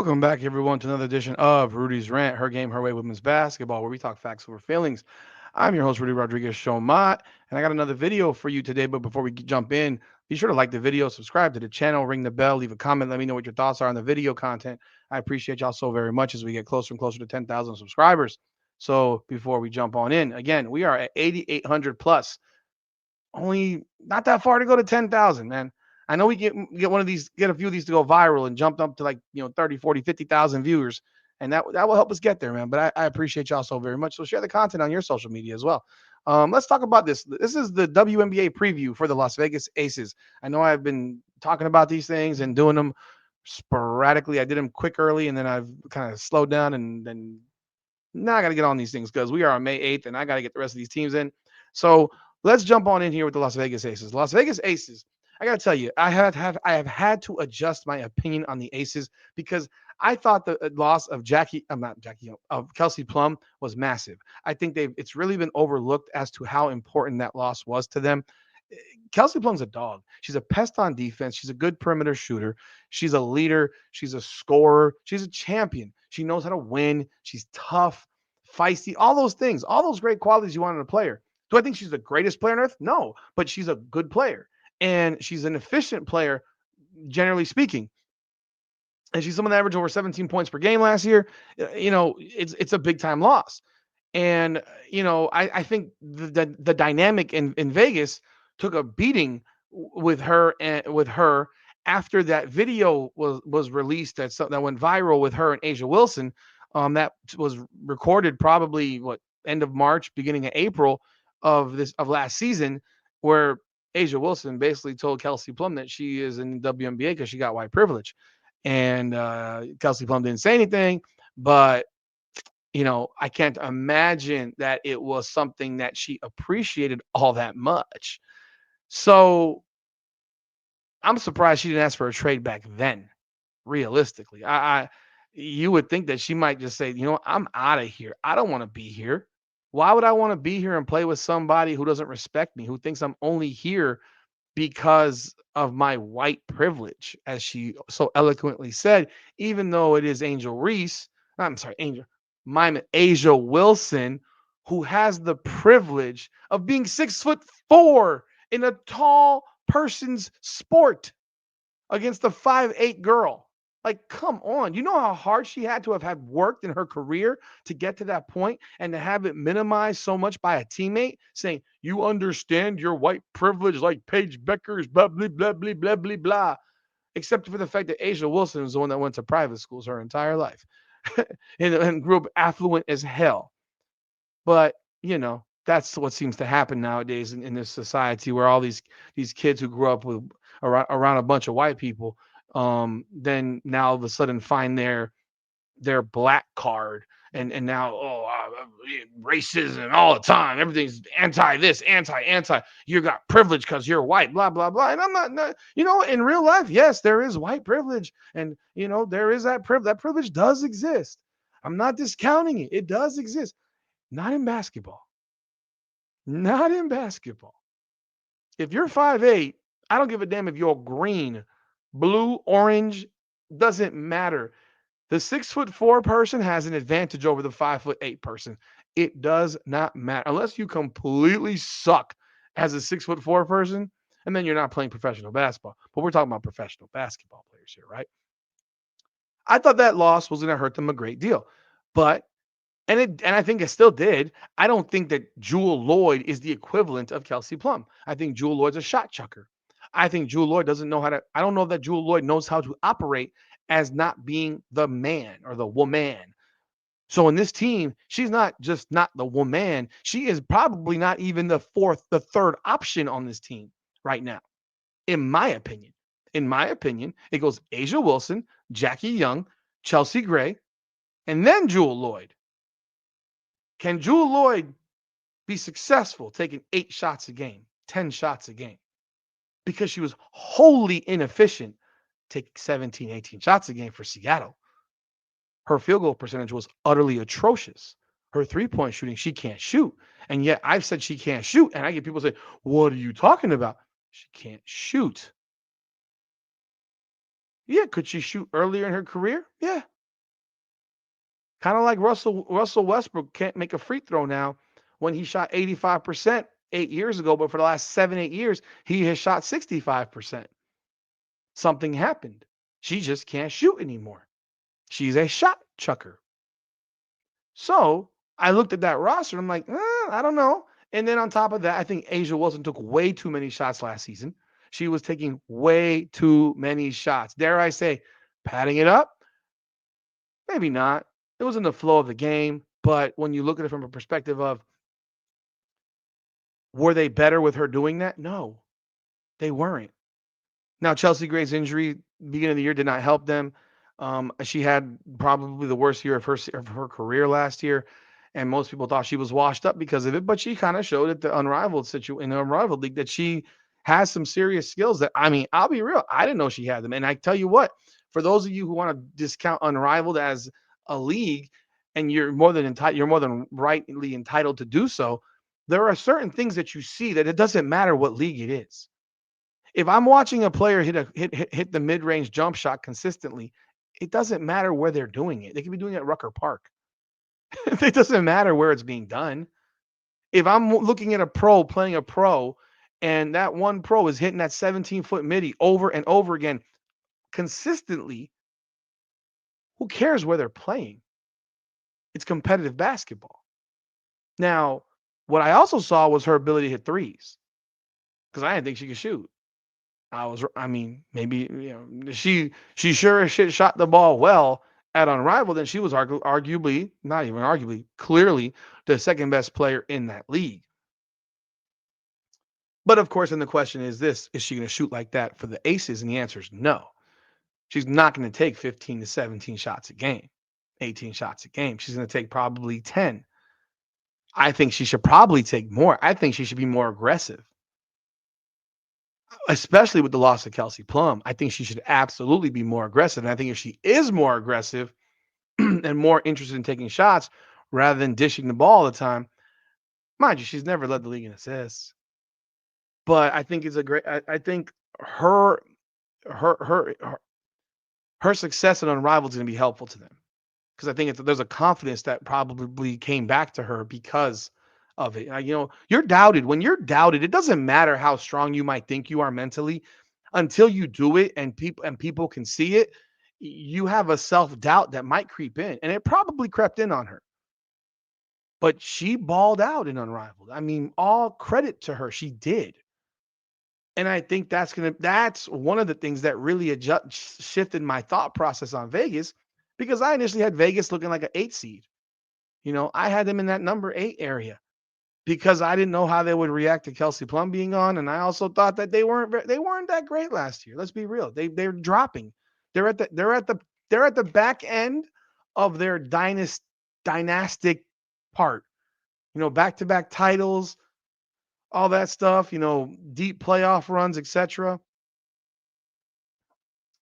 Welcome back, everyone, to another edition of Rudy's Rant, Her Game, Her Way Women's Basketball, where we talk facts over feelings. I'm your host, Rudy Rodriguez Showmont, and I got another video for you today. But before we jump in, be sure to like the video, subscribe to the channel, ring the bell, leave a comment, let me know what your thoughts are on the video content. I appreciate y'all so very much as we get closer and closer to 10,000 subscribers. So before we jump on in, again, we are at 8,800 plus. Only not that far to go to 10,000, man. I know we get one of these, get a few of these to go viral and jump up to like, 30, 40, 50,000 viewers. And that will help us get there, man. But I appreciate y'all so very much. So share the content on your social media as well. Let's talk about this. This is the WNBA preview for the Las Vegas Aces. I know I've been talking about these things and doing them sporadically. I did them quick early and then I've kind of slowed down and then now I got to get on these things because we are on May 8th and I got to get the rest of these teams in. So let's jump on in here with the Las Vegas Aces. Las Vegas Aces. I got to tell you, I have had to adjust my opinion on the Aces because I thought the loss of I'm not Jackie, of Kelsey Plum was massive. I think it's really been overlooked as to how important that loss was to them. Kelsey Plum's a dog. She's a pest on defense. She's a good perimeter shooter. She's a leader. She's a scorer. She's a champion. She knows how to win. She's tough, feisty, all those things, all those great qualities you want in a player. Do I think she's the greatest player on earth? No, but she's a good player. And she's an efficient player, generally speaking. And she's someone that averaged over 17 points per game last year. It's a big time loss. And I think the dynamic in Vegas took a beating with her and with her after that video was released that went viral with her and Asia Wilson. That was recorded probably end of March, beginning of April of last season, where Asia Wilson basically told Kelsey Plum that she is in the WNBA because she got white privilege, and Kelsey Plum didn't say anything, but I can't imagine that it was something that she appreciated all that much. So I'm surprised she didn't ask for a trade back then. Realistically, you would think that she might just say, I'm out of here. I don't want to be here. Why would I want to be here and play with somebody who doesn't respect me, who thinks I'm only here because of my white privilege, as she so eloquently said, even though it is Angel Reese, I'm sorry, Mime Asia Wilson, who has the privilege of being 6'4" in a tall person's sport against a 5'8" girl. Like, come on. You know how hard she had to have had worked in her career to get to that point and to have it minimized so much by a teammate saying, you understand your white privilege like Paige Becker's blah, blah, blah, blah, blah, blah, blah. Except for the fact that Asia Wilson is the one that went to private schools her entire life and grew up affluent as hell. But, that's what seems to happen nowadays in this society where all these kids who grew up with around a bunch of white people, then now all of a sudden find their black card and now racism all the time. Everything's anti this, anti. You got privilege because you're white, blah blah blah. And I'm not, in real life, yes, there is white privilege, and there is that privilege. That privilege does exist. I'm not discounting it. It does exist. Not in basketball. Not in basketball. If you're 5'8", I don't give a damn if you're green, blue, orange, doesn't matter. The 6'4" person has an advantage over the 5'8" person. It does not matter unless you completely suck as a 6'4" person, and then you're not playing professional basketball. But we're talking about professional basketball players here, right? I thought that loss was going to hurt them a great deal, but and I think it still did. I don't think that Jewel Lloyd is the equivalent of Kelsey Plum. I think Jewel Lloyd's a shot chucker. I think Jewel Lloyd doesn't know how to. I don't know that Jewel Lloyd knows how to operate as not being the man or the woman. So in this team, she's not just not the woman. She is probably not even the third option on this team right now, in my opinion. In my opinion, it goes Asia Wilson, Jackie Young, Chelsea Gray, and then Jewel Lloyd. Can Jewel Lloyd be successful taking 8 shots a game, 10 shots a game? Because she was wholly inefficient taking 17, 18 shots a game for Seattle. Her field goal percentage was utterly atrocious. Her three-point shooting, she can't shoot. And yet I've said she can't shoot. And I get people say, what are you talking about? She can't shoot. Yeah, could she shoot earlier in her career? Yeah, Kind of like Russell Westbrook can't make a free throw now when he shot 85% 8 years ago, but for the last 7, 8 years, he has shot 65%. Something happened. She just can't shoot anymore. She's a shot chucker. So I looked at that roster. I'm like, I don't know. And then on top of that, I think Asia Wilson took way too many shots last season. She was taking way too many shots. Dare I say, padding it up? Maybe not. It was in the flow of the game. But when you look at it from a perspective of, were they better with her doing that? No, they weren't. Now, Chelsea Gray's injury beginning of the year did not help them. She had probably the worst year of her career last year, and most people thought she was washed up because of it. But she kind of showed at the in the unrivaled league that she has some serious skills. That, I mean, I'll be real, I didn't know she had them. And I tell you what, for those of you who want to discount unrivaled as a league, and you're more than rightly entitled to do so. There are certain things that you see that it doesn't matter what league it is. If I'm watching a player hit the mid-range jump shot consistently, it doesn't matter where they're doing it. They could be doing it at Rucker Park. It doesn't matter where it's being done. If I'm looking at a pro playing a pro and that one pro is hitting that 17-foot midi over and over again consistently, who cares where they're playing? It's competitive basketball. Now, what I also saw was her ability to hit threes because I didn't think she could shoot. I mean, maybe, she sure as shit shot the ball well at Unrivaled, and she was arguably, not even arguably, clearly the second best player in that league. But of course, then the question is this: is she going to shoot like that for the Aces? And the answer is no. She's not going to take 15 to 17 shots a game, 18 shots a game. She's going to take probably 10. I think she should probably take more. I think she should be more aggressive, especially with the loss of Kelsey Plum. I think she should absolutely be more aggressive. And I think if she is more aggressive and more interested in taking shots rather than dishing the ball all the time, mind you, she's never led the league in assists. But I think it's a great. I think her her her her success at Unrivaled is going to be helpful to them because I think there's a confidence that probably came back to her because of it. You're doubted. When you're doubted, it doesn't matter how strong you might think you are mentally, until you do it and people can see it. You have a self doubt that might creep in, and it probably crept in on her. But she balled out in Unrivaled. I mean, all credit to her. She did. And I think that's one of the things that really shifted my thought process on Vegas, because I initially had Vegas looking like an 8 seed. I had them in that number 8 area because I didn't know how they would react to Kelsey Plum being on, and I also thought that they weren't that great last year. Let's be real. They're dropping. They're at the back end of their dynastic part. Back-to-back titles, all that stuff, deep playoff runs, etc.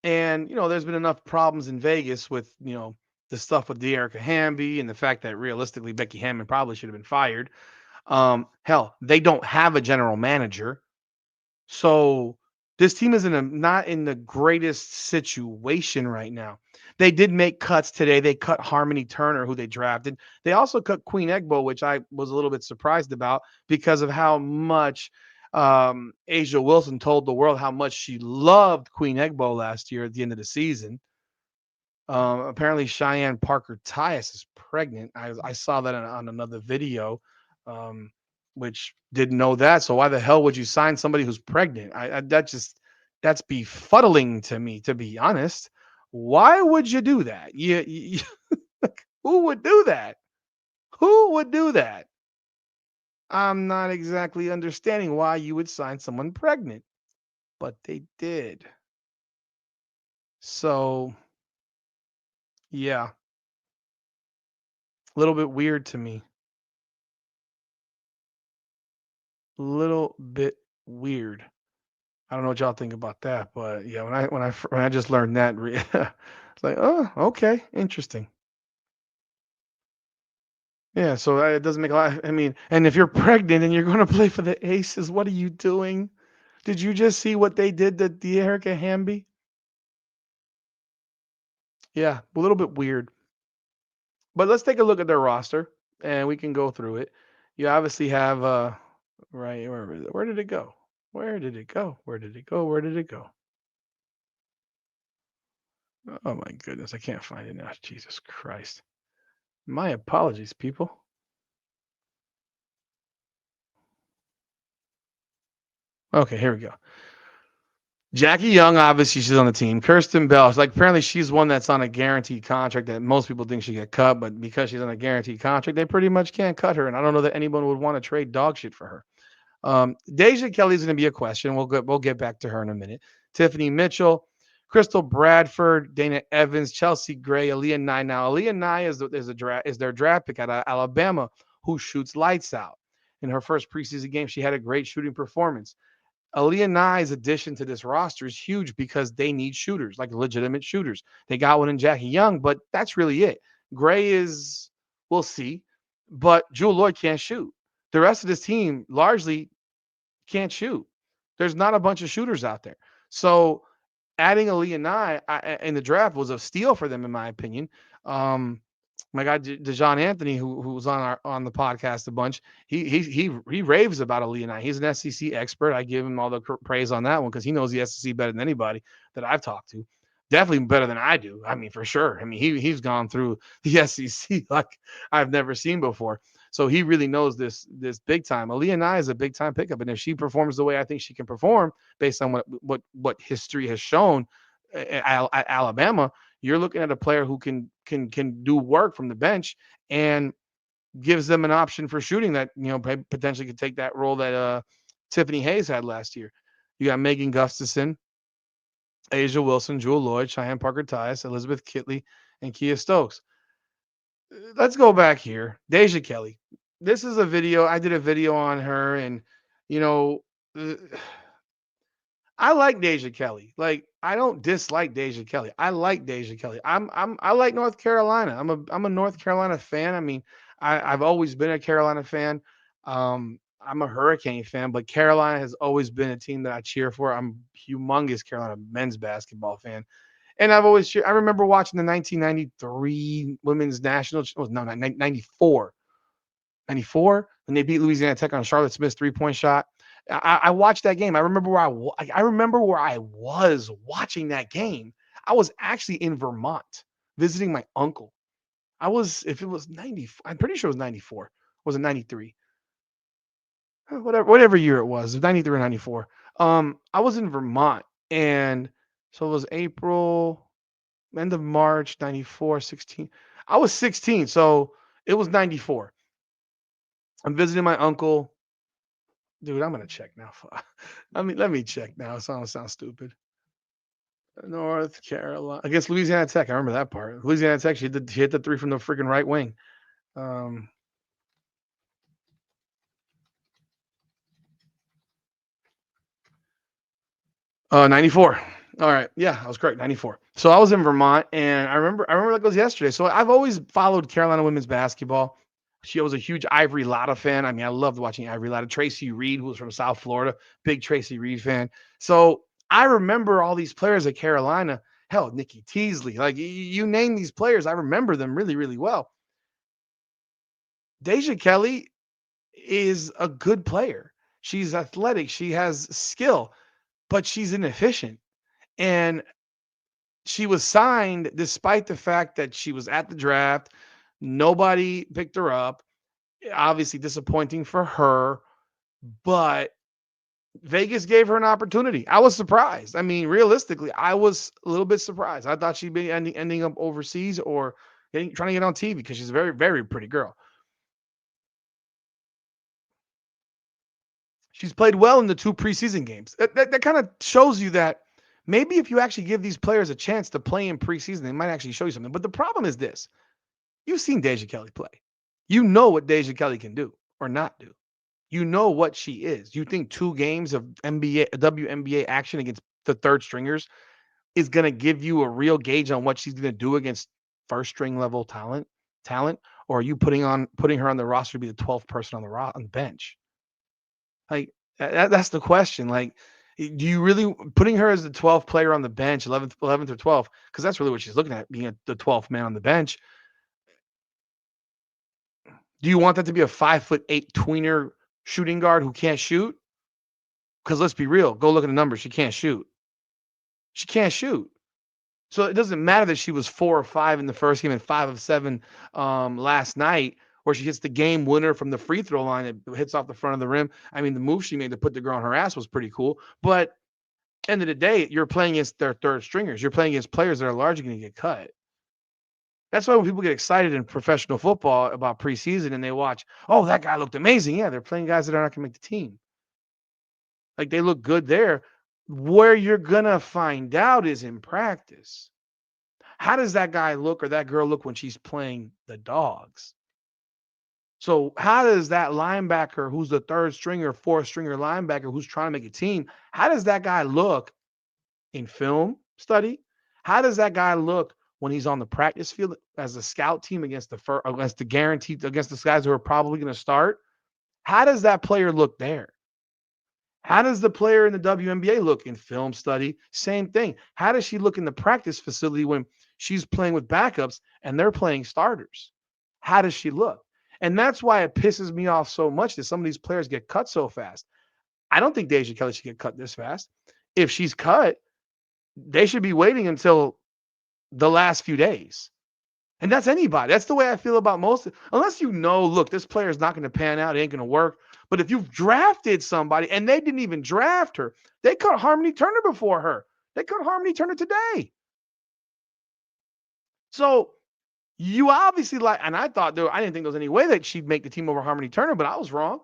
And, there's been enough problems in Vegas with, the stuff with De'Erica Hamby and the fact that realistically Becky Hammond probably should have been fired. Hell, they don't have a general manager. So this team is not in the greatest situation right now. They did make cuts today. They cut Harmony Turner, who they drafted. They also cut Queen Egbo, which I was a little bit surprised about because of how much Asia Wilson told the world how much she loved Queen Egbo last year at the end of the season. Apparently, Cheyenne Parker Tyus is pregnant. I saw that on another video, um, which didn't know that. So why the hell would you sign somebody who's pregnant? That's befuddling to me, to be honest. Why would you do that? Who would do that? Who would do that? I'm not exactly understanding why you would sign someone pregnant, but they did. So yeah, a little bit weird to me. Little bit weird. I don't know what y'all think about that, but yeah, when I just learned that, it's like, oh, okay, interesting. Yeah, so it doesn't make a lot. I mean, and if you're pregnant and you're going to play for the Aces, what are you doing? Did you just see what they did to De'Erica Hamby? Yeah, a little bit weird. But let's take a look at their roster and we can go through it. You obviously have right where is it? Where did it go? Where did it go? Where did it go? Where did it go? Oh my goodness, I can't find it now. Jesus Christ. My apologies, people. Okay, here we go. Jackie Young, obviously she's on the team. Kirsten Bell, like apparently she's one that's on a guaranteed contract that most people think she get cut, but because she's on a guaranteed contract, they pretty much can't cut her. And I don't know that anyone would want to trade dog shit for her. Deja Kelly's going to be a question. We'll get back to her in a minute. Tiffany Mitchell, Crystal Bradford, Dana Evans, Chelsea Gray, Aaliyah Nye. Now Aaliyah Nye is their draft pick out of Alabama who shoots lights out. In her first preseason game, she had a great shooting performance. Aaliyah Nye's addition to this roster is huge because they need shooters, like legitimate shooters. They got one in Jackie Young, but that's really it. Gray is, we'll see, but Jewel Lloyd can't shoot. The rest of this team largely can't shoot. There's not a bunch of shooters out there. So adding Aaliyah Nye in the draft was a steal for them, in my opinion. Um, my guy Dejon Anthony, who was on the podcast a bunch, he raves about Aaliyah Nye. He's an SEC expert. I give him all the praise on that one because he knows the SEC better than anybody that I've talked to. Definitely better than I do. I mean, for sure. I mean, he's gone through the SEC like I've never seen before. So he really knows this big time. Aaliyah Nye is a big time pickup, and if she performs the way I think she can perform, based on what history has shown at Alabama, you're looking at a player who can do work from the bench and gives them an option for shooting that potentially could take that role that Tiffany Hayes had last year. You got Megan Gustafson, Asia Wilson, Jewel Lloyd, Cheyenne Parker Tice, Elizabeth Kitley, and Kia Stokes. Let's go back here. Deja Kelly. This is a video. I did a video on her, and you know, uh, I like Deja Kelly. Like I don't dislike Deja Kelly. I like Deja Kelly. I like North Carolina. I'm a North Carolina fan. I mean, I've always been a Carolina fan. I'm a Hurricane fan, but Carolina has always been a team that I cheer for. I'm a humongous Carolina men's basketball fan. And I've always cheered. I remember watching the 1993 women's national. Oh, no, 94. 94 when they beat Louisiana Tech on Charlotte Smith's 3-point shot. I watched that game. I remember where I was watching that game. I was actually in Vermont visiting my uncle. I was if it was 90, I'm pretty sure it was 94. Was it 93? Whatever year it was 93 or 94. I was in Vermont, and so it was April, end of March 94, 16. I was 16, so it was 94. I'm visiting my uncle. Dude, I'm gonna check now. I mean, let me check now. So I don't sound stupid. North Carolina against Louisiana Tech. I remember that part. Louisiana Tech. She hit the three from the freaking right wing. Um, 94. All right. Yeah, I was correct. 94. So I was in Vermont, and I remember like it was yesterday. So I've always followed Carolina women's basketball. She was a huge Ivory Latta fan. I mean, I loved watching Ivory Latta. Tracy Reed, who was from South Florida, big Tracy Reed fan. So I remember all these players at Carolina. Hell, Nikki Teasley, like you name these players, I remember them really, really well. Deja Kelly is a good player. She's athletic. She has skill, but she's inefficient. And she was signed despite the fact that she was at the draft. Nobody picked her up. Obviously disappointing for her, but Vegas gave her an opportunity. I was surprised. I mean, realistically, I was a little bit surprised. I thought she'd be ending up overseas or trying to get on TV because she's a very, very pretty girl. She's played well in the two preseason games. That kind of shows you that maybe if you actually give these players a chance to play in preseason, they might actually show you something. But the problem is this: you've seen Deja Kelly play. You know what Deja Kelly can do or not do. You know what she is. You think 2 games of WNBA action against the third stringers is going to give you a real gauge on what she's going to do against first string level talent, or are you putting her on the roster to be the 12th person on the bench? Like that's the question. Like, do you really putting her as the 12th player on the bench, 11th or 12th? Because that's really what she's looking at, being the 12th man on the bench. Do you want that to be a 5'8" tweener shooting guard who can't shoot? Because let's be real, go look at the numbers. She can't shoot. She can't shoot. So it doesn't matter that she was 4 or 5 in the first game and 5 of 7 last night, where she hits the game winner from the free throw line. It hits off the front of the rim. I mean, the move she made to put the girl on her ass was pretty cool. But end of the day, you're playing against their third stringers. You're playing against players that are largely going to get cut. That's why when people get excited in professional football about preseason and they watch, oh, that guy looked amazing. Yeah, they're playing guys that are not going to make the team. Like they look good there. Where you're going to find out is in practice. How does that guy look or that girl look when she's playing the dogs? So how does that linebacker who's the third stringer, fourth stringer linebacker who's trying to make a team, how does that guy look in film study? How does that guy look when he's on the practice field as a scout team against the guaranteed against the guys who are probably going to start? How does that player look there? How does the player in the WNBA look in film study? Same thing. How does she look in the practice facility when she's playing with backups and they're playing starters? How does she look? And that's why it pisses me off so much that some of these players get cut so fast. I don't think Deja Kelly should get cut this fast. If she's cut, they should be waiting until the last few days. And that's anybody. That's the way I feel about most. Unless you know, look, this player is not going to pan out. It ain't going to work. But if you've drafted somebody and they didn't even draft her, they cut Harmony Turner before her. They cut Harmony Turner today. So you obviously like, and I didn't think there was any way that she'd make the team over Harmony Turner, but I was wrong.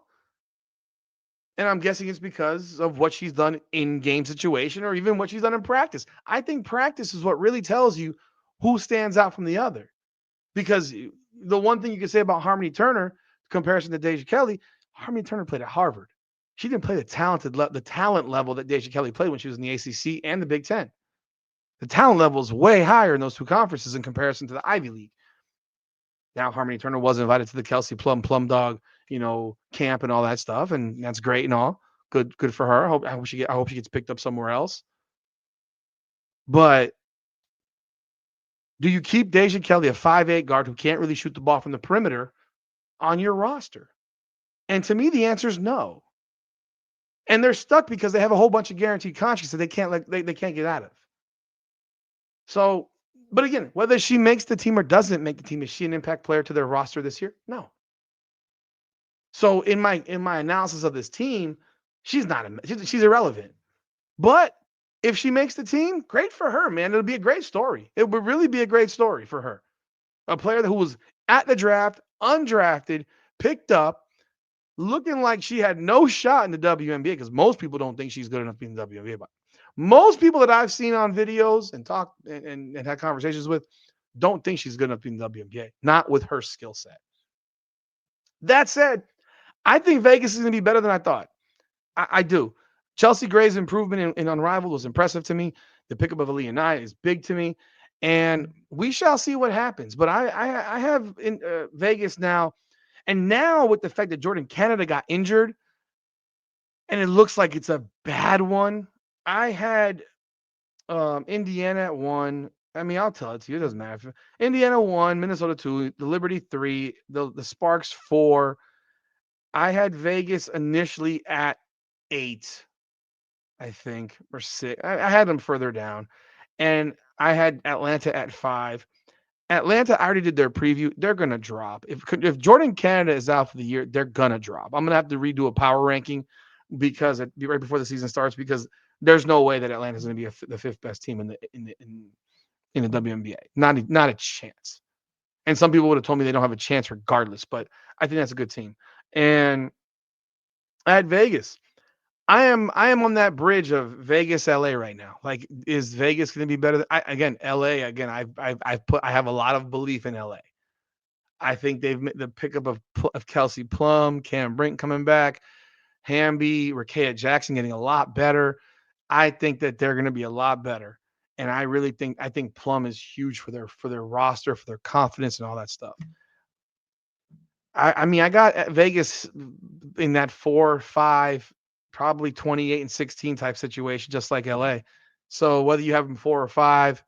And I'm guessing it's because of what she's done in game situation or even what she's done in practice. I think practice is what really tells you who stands out from the other. Because the one thing you can say about Harmony Turner, comparison to Deja Kelly, Harmony Turner played at Harvard. She didn't play the talent level that Deja Kelly played when she was in the ACC and the Big Ten. The talent level is way higher in those two conferences in comparison to the Ivy League. Now Harmony Turner was invited to the Kelsey Plum Dog, camp and all that stuff, and that's great and all. Good for her. I hope she gets picked up somewhere else. But do you keep Deja Kelly, a 5'8" guard who can't really shoot the ball from the perimeter, on your roster? And to me, the answer is no. And they're stuck because they have a whole bunch of guaranteed contracts that they can't get out of. So, but again, whether she makes the team or doesn't make the team, is she an impact player to their roster this year? No. So in my analysis of this team, she's irrelevant. But if she makes the team, great for her, man. It'll be a great story. It would really be a great story for her. A player who was at the draft, undrafted, picked up, looking like she had no shot in the WNBA because most people don't think she's good enough to be in the WNBA. But most people that I've seen on videos and talked and had conversations with don't think she's good enough to be in the WNBA, not with her skill set. That said, I think Vegas is going to be better than I thought. I do. Chelsea Gray's improvement in Unrivaled was impressive to me. The pickup of Aaliyah Nye is big to me. And we shall see what happens. But I have in Vegas now. And now with the fact that Jordan Canada got injured, and it looks like it's a bad one, I had Indiana at 1. I mean, I'll tell it to you. It doesn't matter. Indiana 1, Minnesota 2, the Liberty 3, the Sparks 4. I had Vegas initially at 8, I think, or 6. I had them further down. And I had Atlanta at 5. Atlanta, I already did their preview. They're going to drop. If Jordan Canada is out for the year, they're going to drop. I'm going to have to redo a power ranking because right before the season starts, because there's no way that Atlanta is going to be the 5th best team in the WNBA. Not a chance. And some people would have told me they don't have a chance regardless, but I think that's a good team. And I had Vegas. I am on that bridge of Vegas, LA right now. Like, is Vegas going to be better? LA. Again, I have a lot of belief in LA. I think they've made the pickup of Kelsey Plum, Cam Brink coming back, Hamby, Rakia Jackson getting a lot better. I think that they're going to be a lot better, and I think Plum is huge for their roster, for their confidence, and all that stuff. I mean, I got Vegas in that 4, 5, probably 28-16 type situation, just like LA. So whether you have them 4 or 5,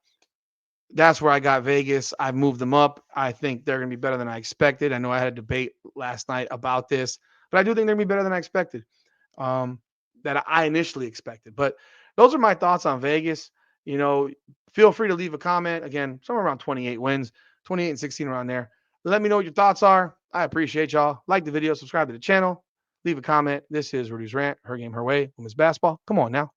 That's where I got Vegas. I've moved them up. I think they're going to be better than I expected. I know I had a debate last night about this, but I do think they're going to be better than I expected, um, that I initially expected. But those are my thoughts on Vegas. You know, feel free to leave a comment. Again, somewhere around 28 wins, 28 and 16 around there. Let me know what your thoughts are. I appreciate y'all. Like the video, subscribe to the channel, leave a comment. This is Rudy's Rant, her game, her way, women's basketball. Come on now.